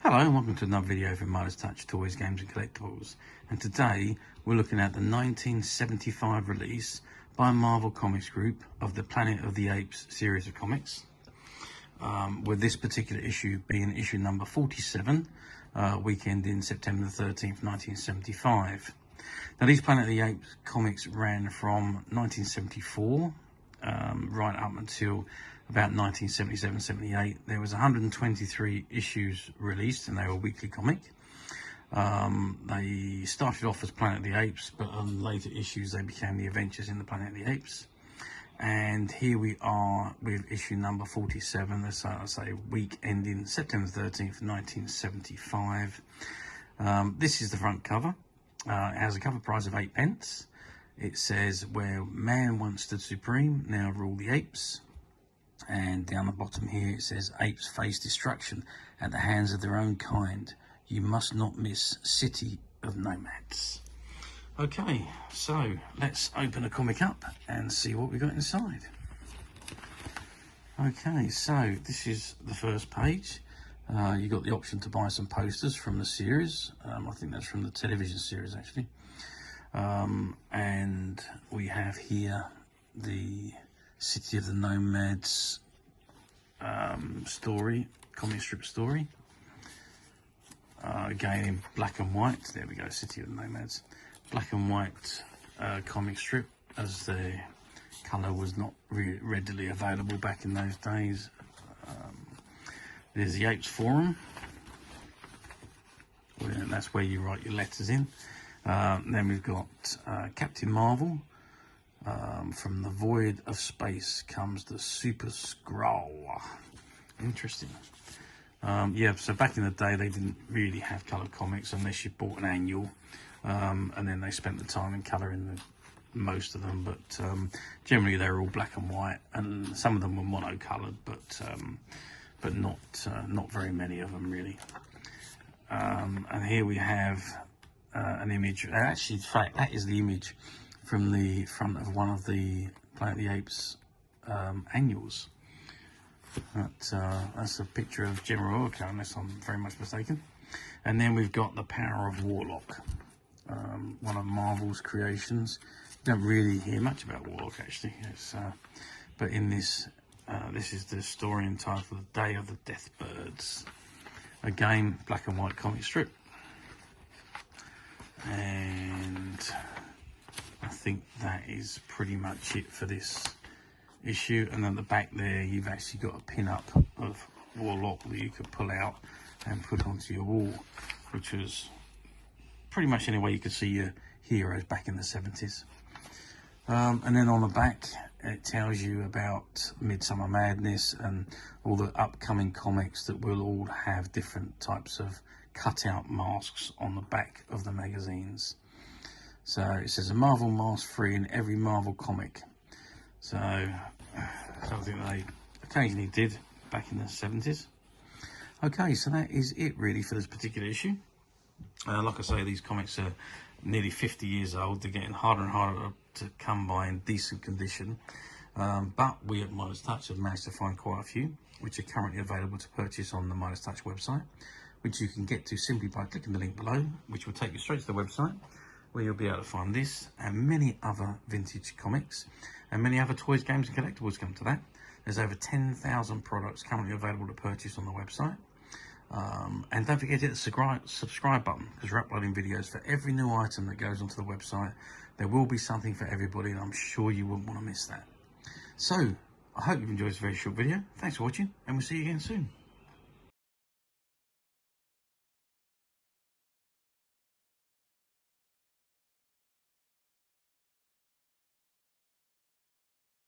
Hello and welcome to another video from Midas Touch Toys, Games and Collectibles. And today we're looking at the 1975 release by Marvel Comics Group of the Planet of the Apes series of comics. With this particular issue being issue number 47, weekend in September the 13th, 1975. Now these Planet of the Apes comics ran from 1974 right up until about 1977-78. There was 123 issues released and they were weekly comic. They started off as Planet of the Apes, but on later issues they became the Adventures in the Planet of the Apes. And here we are with issue number 47, let's say week ending September 13th, 1975. This is the front cover. It has a cover price of 8p. It says, "Where man once stood supreme, now rule the apes." And down the bottom here it says, "Apes face destruction at the hands of their own kind. You must not miss City of Nomads." Okay, so let's open the comic up and see what we got inside. Okay, so this is the first page. You got the option to buy some posters from the series. I think that's from the television series actually. And we have here the City of the Nomads story, comic strip story. Again in black and white. There we go, City of the Nomads. Black and white comic strip, as the colour was not readily available back in those days. There's the Apes Forum. That's where you write your letters in. Then we've got Captain Marvel. From the void of space comes the Super Skrull. Interesting. Yeah, so back in the day they didn't really have coloured comics unless you bought an annual, and then they spent the time in colouring most of them, but generally they were all black and white, and some of them were monocoloured, but not very many of them really. And here we have an image. Actually, in fact, that is the image from the front of one of the Planet of the Apes annuals. That's a picture of General Orca, unless I'm very much mistaken. And then we've got the Power of Warlock, one of Marvel's creations. You don't really hear much about Warlock actually, but in this, this is the story entitled "The Day of the Death Birds." Again, black and white comic strip. And I think that is pretty much it for this issue. And at the back there you've actually got a pin-up of Warlock that you could pull out and put onto your wall, which was pretty much any way you could see your heroes back in the 70s. And then on the back it tells you about Midsummer Madness and all the upcoming comics that will all have different types of cutout masks on the back of the magazines. So it says a Marvel mask free in every Marvel comic. So something they occasionally did back in the 70s. Okay, so that is it really for this particular issue. Like I say, these comics are nearly 50 years old. They're getting harder and harder to come by in decent condition. But we at Midas Touch have managed to find quite a few, which are currently available to purchase on the Midas Touch website, which you can get to simply by clicking the link below, which will take you straight to the website, where you'll be able to find this and many other vintage comics and many other toys, games and collectibles come to that. There's over 10,000 products currently available to purchase on the website. And don't forget to hit the subscribe button, because we're uploading videos for every new item that goes onto the website. There will be something for everybody, and I'm sure you wouldn't want to miss that. So I hope you've enjoyed this very short video. Thanks for watching, and we'll see you again soon.